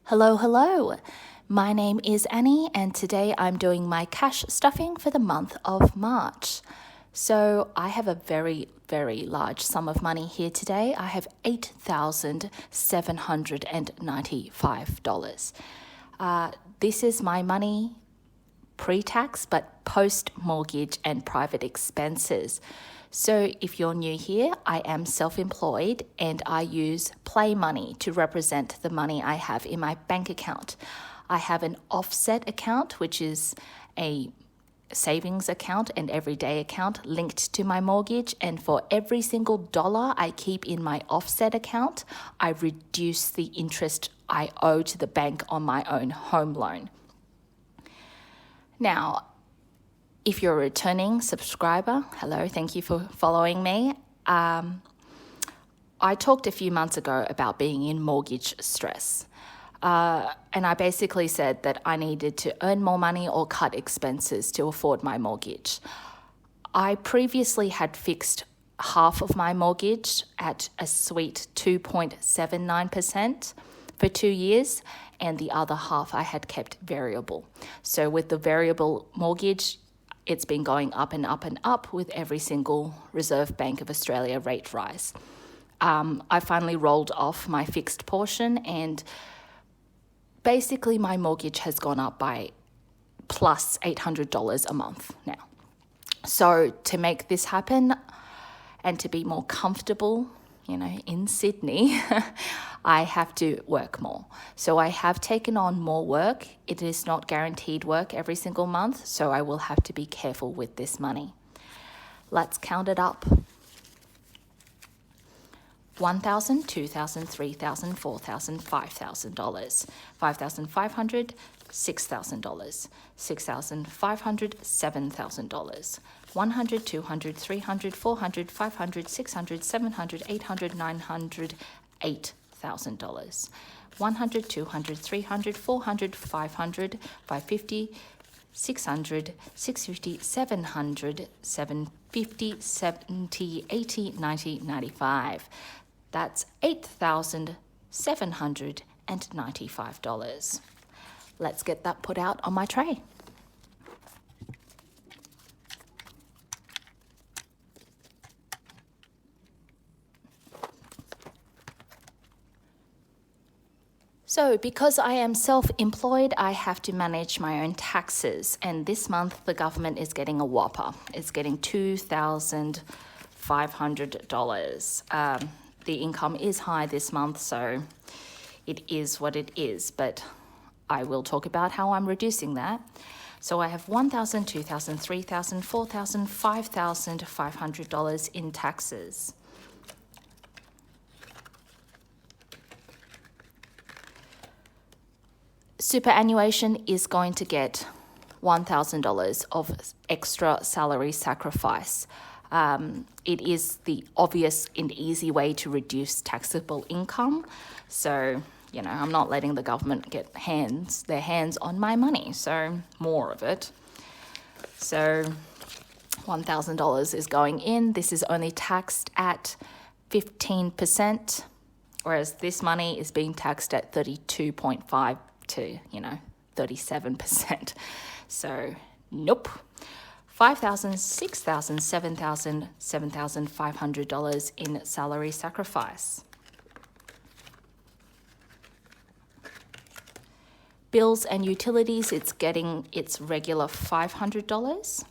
Hello, hello. My name is Annie, and today I'm doing my cash stuffing for the month of March. So I have a very, very large sum of money here today. I have $8,795. This is my money pre-tax, but post-mortgage and private expenses. So if you're new here, I am self-employed and I use play money to represent the money I have in my bank account. I have an offset account, which is a savings account and everyday account linked to my mortgage. And for every single dollar I keep in my offset account, I reduce the interest I owe to the bank on my own home loan. Now, if you're a returning subscriber, hello, thank you for following me. I talked a few months ago about being in mortgage stress. And I basically said that I needed to earn more money or cut expenses to afford my mortgage. I previously had fixed half of my mortgage at a sweet 2.79% for 2 years, and the other half I had kept variable. So with the variable mortgage, it's been going up and up and up with every single Reserve Bank of Australia rate rise. I finally rolled off my fixed portion, and basically my mortgage has gone up by plus $800 a month now. So to make this happen and to be more comfortable, in Sydney, I have to work more. So I have taken on more work. It is not guaranteed work every single month, so I will have to be careful with this money. Let's count it up. $1,000, $2,000, $3,000, $4,000, $5,000, $5,500, $6,000, $6,500, $7,000, $100, $200, $300, $400, $500, $600, $700, $800, $900, $8,000, $100, $200, $300, $400, $500, $550, $600, $650, $700, $750, $70, $80, $90, $95. That's $8,795. Let's get that put out on my tray. So because I am self-employed, I have to manage my own taxes. And this month, the government is getting a whopper. It's getting $2,500. The income is high this month, so it is what it is. But I will talk about how I'm reducing that. So I have $1,000, $2,000, $3,000, $4,000, $5,500 in taxes. Superannuation is going to get $1,000 of extra salary sacrifice. It is the obvious and easy way to reduce taxable income. So, I'm not letting the government get their hands on my money, so more of it. So $1,000 is going in. This is only taxed at 15%, whereas this money is being taxed at 32.5 to 37%. So nope. $5,000, $6,000, $7,000, $7,500 in salary sacrifice. Bills and utilities, it's getting its regular $500.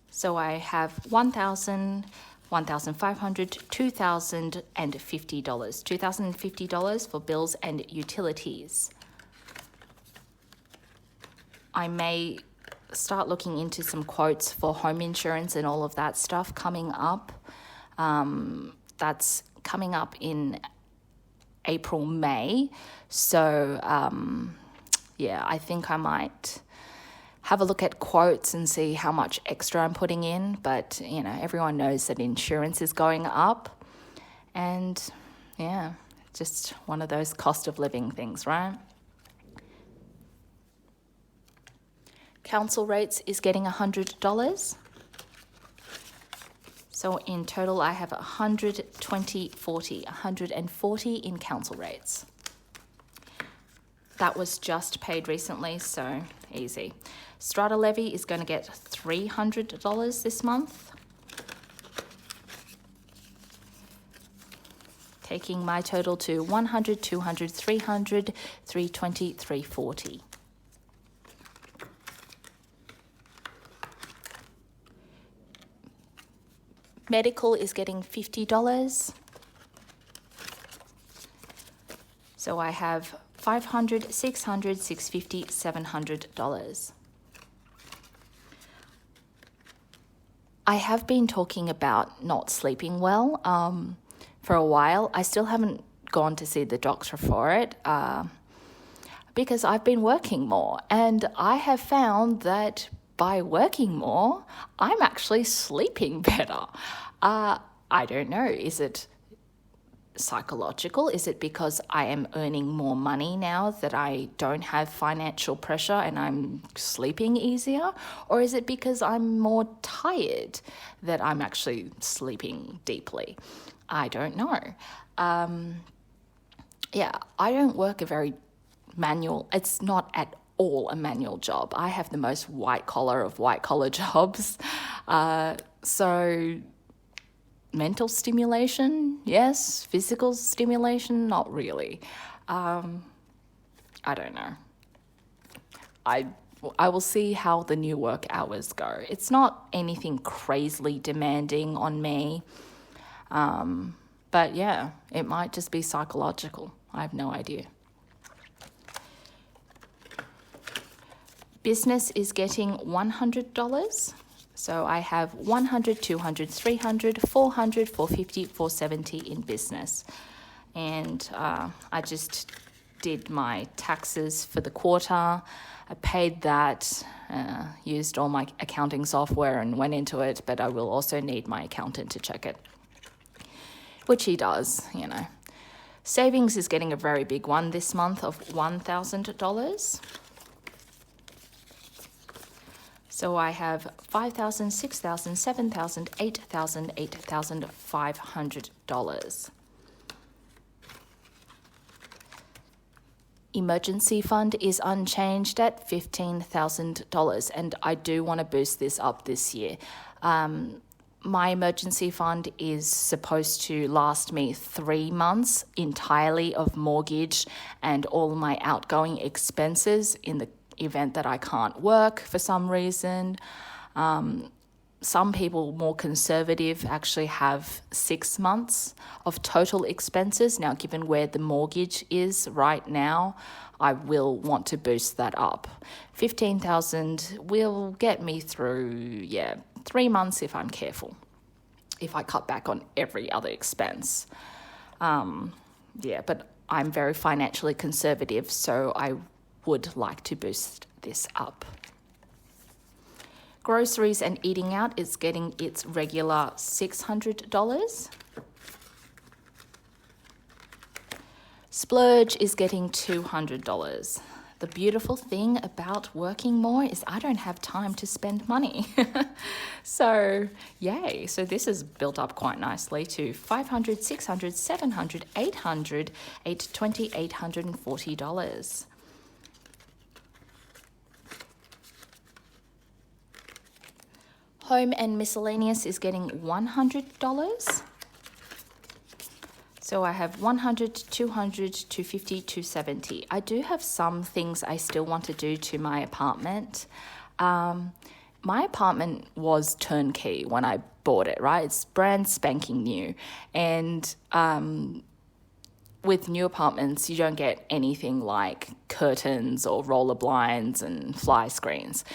So I have $1,000, $1,500, $2,050. $2,050 for bills and utilities. I may start looking into some quotes for home insurance and all of that stuff coming up. That's coming up in April, May. So, I think I might have a look at quotes and see how much extra I'm putting in. But, everyone knows that insurance is going up. And, just one of those cost of living things, right? Council rates is getting $100. So in total, I have 140 in council rates. That was just paid recently, so easy. Strata levy is going to get $300 this month, taking my total to 100, 200, 300, 320, 340. Medical is getting $50. So I have $500, $600, $650, $700. I have been talking about not sleeping well for a while. I still haven't gone to see the doctor for it because I've been working more, and I have found that by working more, I'm actually sleeping better. I don't know. Is it psychological? Is it because I am earning more money now that I don't have financial pressure and I'm sleeping easier? Or is it because I'm more tired that I'm actually sleeping deeply? I don't know. Yeah, I don't work a very manual, it's not at all a manual job. I have the most white collar of white collar jobs. So mental stimulation, yes. Physical stimulation, not really. I don't know. I will see how the new work hours go. It's not anything crazily demanding on me. But yeah, it might just be psychological. I have no idea. Business is getting $100. So I have 100, 200, 300, 400, 450, 470 in business. And I just did my taxes for the quarter. I paid that, used all my accounting software and went into it, but I will also need my accountant to check it, which he does, you know. Savings is getting a very big one this month of $1,000. So I have $5,000, $6,000, $7,000, $8,000, $8,500. Emergency fund is unchanged at $15,000, and I do want to boost this up this year. My emergency fund is supposed to last me 3 months entirely of mortgage and all my outgoing expenses in the event that I can't work for some reason. Some people, more conservative, actually have 6 months of total expenses. Now, given where the mortgage is right now, I will want to boost that up. $15,000 will get me through, 3 months if I'm careful, if I cut back on every other expense. But I'm very financially conservative, so I would like to boost this up. Groceries and eating out is getting its regular $600. Splurge is getting $200. The beautiful thing about working more is I don't have time to spend money. So, yay. So this is built up quite nicely to $500, $600, $700, $800, $820, $840. Home and miscellaneous is getting $100. So I have 100, 200, 250, 270. I do have some things I still want to do to my apartment. My apartment was turnkey when I bought it, right? It's brand spanking new. And with new apartments, you don't get anything like curtains or roller blinds and fly screens.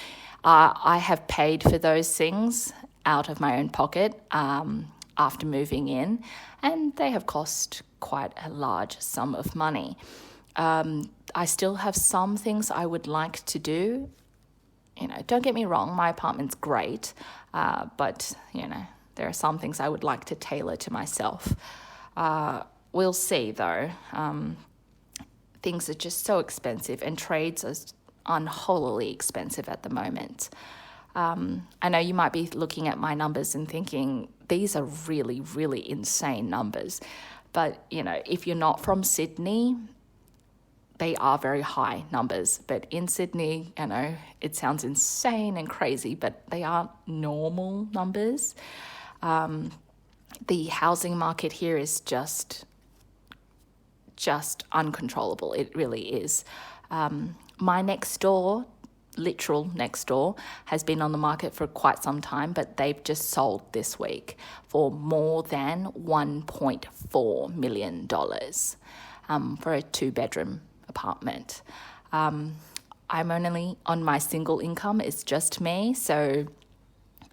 I have paid for those things out of my own pocket after moving in, and they have cost quite a large sum of money. I still have some things I would like to do. You know, don't get me wrong, my apartment's great, but, you know, there are some things I would like to tailor to myself. We'll see, though. Things are just so expensive, and trades are unholily expensive at the moment. I know you might be looking at my numbers and thinking, these are really, really insane numbers. But, if you're not from Sydney, they are very high numbers. But in Sydney, it sounds insane and crazy, but they aren't normal numbers. The housing market here is just uncontrollable. It really is. My literal next door, has been on the market for quite some time, but they've just sold this week for more than $1.4 million for a 2-bedroom apartment. I'm only on my single income. It's just me, so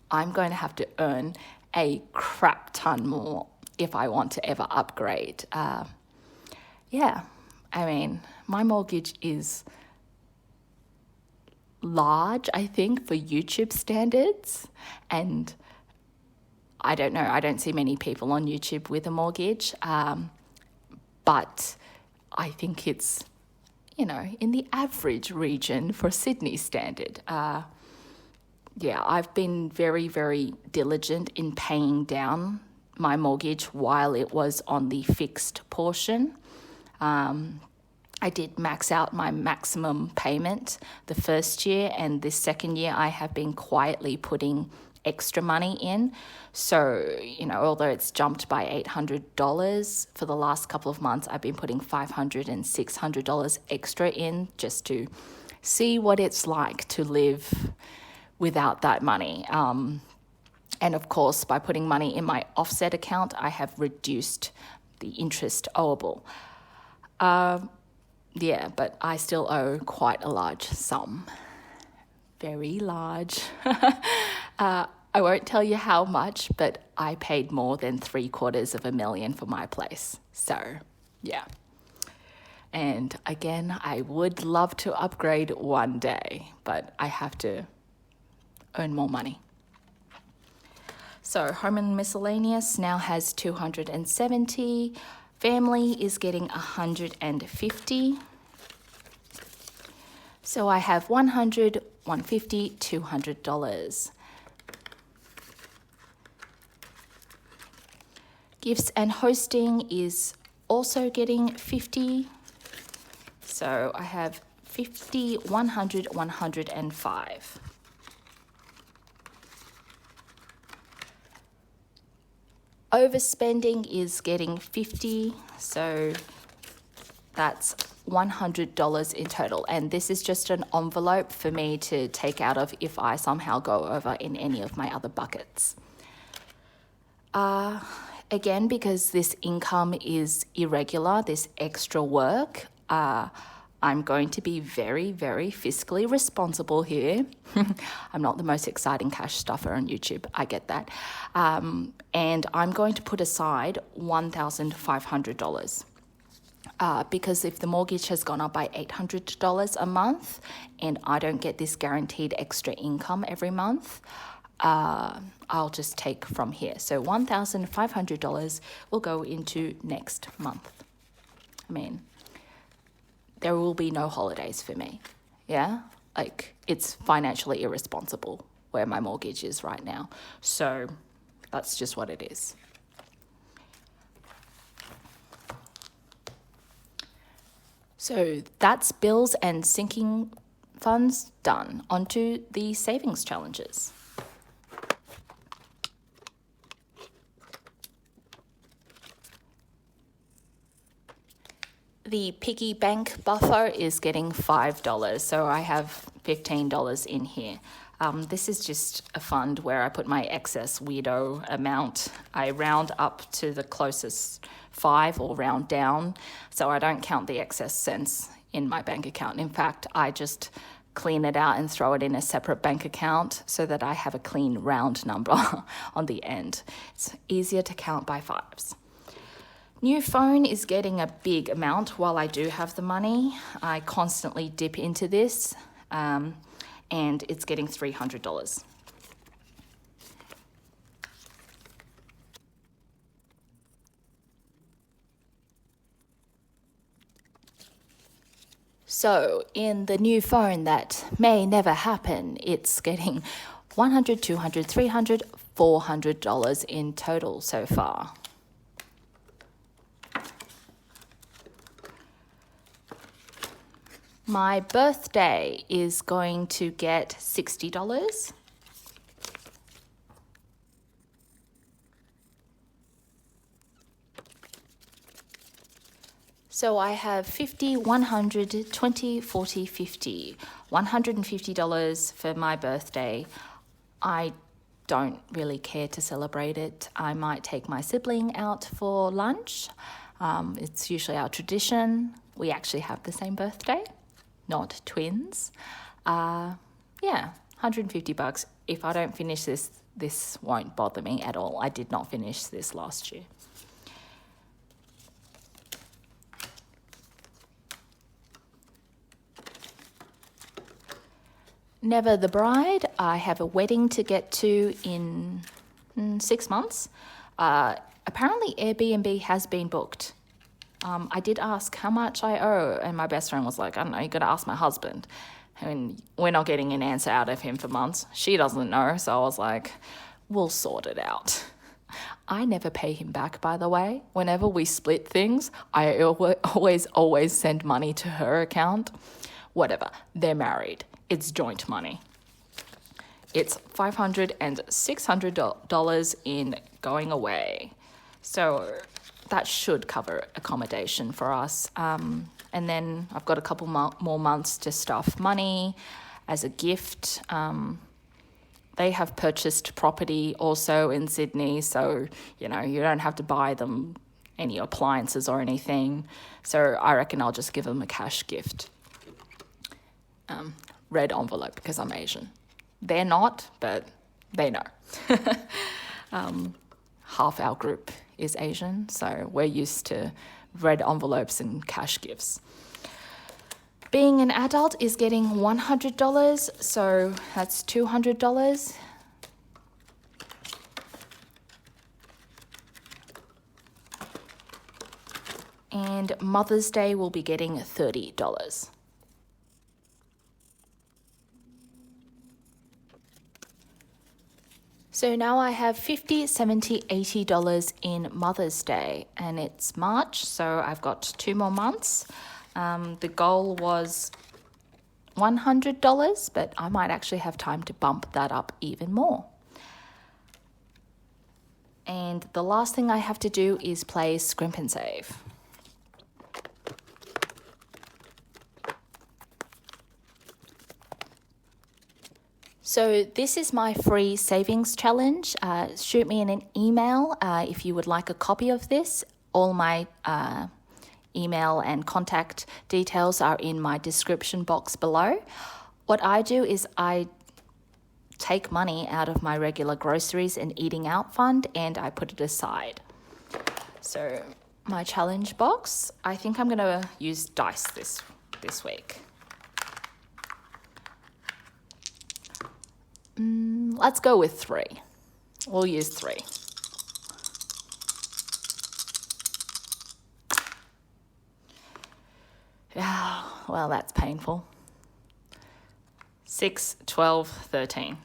I'm going to have to earn a crap ton more if I want to ever upgrade. My mortgage is large, I think, for YouTube standards, and I don't know, I don't see many people on YouTube with a mortgage, but I think it's, in the average region for Sydney standard. I've been very, very diligent in paying down my mortgage while it was on the fixed portion. I did max out my maximum payment the first year, and this second year I have been quietly putting extra money in. So, although it's jumped by $800 for the last couple of months, I've been putting $500 and $600 extra in just to see what it's like to live without that money. And of course, by putting money in my offset account, I have reduced the interest owable. But I still owe quite a large sum. Very large. I won't tell you how much, but I paid more than $750,000 for my place. So, yeah. And again, I would love to upgrade one day, but I have to earn more money. So, home and miscellaneous now has 270. Family is getting 150. So I have $100, $150, $200. Gifts and hosting is also getting 50. So I have 50, 100, 105. Overspending is getting 50, so that's $100 in total. And this is just an envelope for me to take out of if I somehow go over in any of my other buckets. Again, because this income is irregular, this extra work, I'm going to be very, very fiscally responsible here. I'm not the most exciting cash stuffer on YouTube. I get that. And I'm going to put aside $1,500 because if the mortgage has gone up by $800 a month and I don't get this guaranteed extra income every month, I'll just take from here. So $1,500 will go into next month. There will be no holidays for me. Yeah? It's financially irresponsible where my mortgage is right now. So that's just what it is. So that's bills and sinking funds done. Onto the savings challenges. The piggy bank buffer is getting $5, so I have $15 in here. This is just a fund where I put my excess weirdo amount. I round up to the closest 5 or round down, so I don't count the excess cents in my bank account. In fact, I just clean it out and throw it in a separate bank account so that I have a clean round number on the end. It's easier to count by fives. New phone is getting a big amount while I do have the money. I constantly dip into this and it's getting $300. So in the new phone that may never happen, it's getting $100, $200, $300, $400 in total so far. My birthday is going to get $60. So I have 50, 100, 20, 40, 50, $150 for my birthday. I don't really care to celebrate it. I might take my sibling out for lunch. It's usually our tradition. We actually have the same birthday, not twins. Yeah, $150. If I don't finish this won't bother me at all. I did not finish this last year. Never the bride. I have a wedding to get to in 6 months. Apparently Airbnb has been booked. I did ask how much I owe, and my best friend was like, I don't know, you got to ask my husband. And we're not getting an answer out of him for months. She doesn't know, so I was like, we'll sort it out. I never pay him back, by the way. Whenever we split things, I always send money to her account. Whatever, they're married. It's joint money. It's $500 and $600 in going away. So that should cover accommodation for us. And then I've got a couple more months to stuff money as a gift. They have purchased property also in Sydney, so, you don't have to buy them any appliances or anything. So I reckon I'll just give them a cash gift. Red envelope because I'm Asian. They're not, but they know. Half our group is Asian, so we're used to red envelopes and cash gifts. Being an adult is getting $100, so that's $200. And Mother's Day will be getting $30. So now I have $50, $70, $80 in Mother's Day, and it's March, so I've got 2 more months. The goal was $100, but I might actually have time to bump that up even more. And the last thing I have to do is play Scrimp and Save. So this is my free savings challenge. Shoot me in an email if you would like a copy of this. All my email and contact details are in my description box below. What I do is I take money out of my regular groceries and eating out fund and I put it aside. So my challenge box, I think I'm going to use dice this week. Let's go with 3. We'll use 3. Well, that's painful. 6, 12, 13.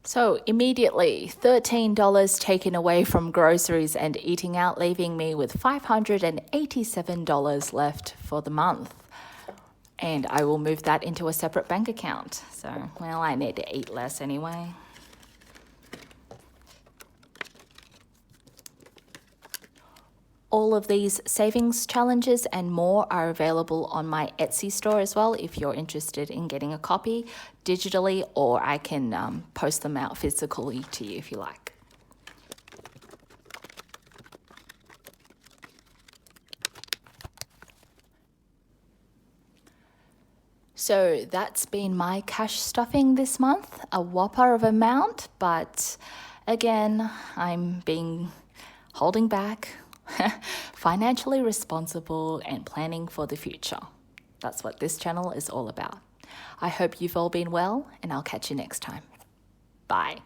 So immediately, $13 taken away from groceries and eating out, leaving me with $587 left for the month. And I will move that into a separate bank account. So, well, I need to eat less anyway. All of these savings challenges and more are available on my Etsy store as well if you're interested in getting a copy digitally, or I can post them out physically to you if you like. So that's been my cash stuffing this month, a whopper of amount, but again, I'm holding back, financially responsible and planning for the future. That's what this channel is all about. I hope you've all been well, and I'll catch you next time. Bye.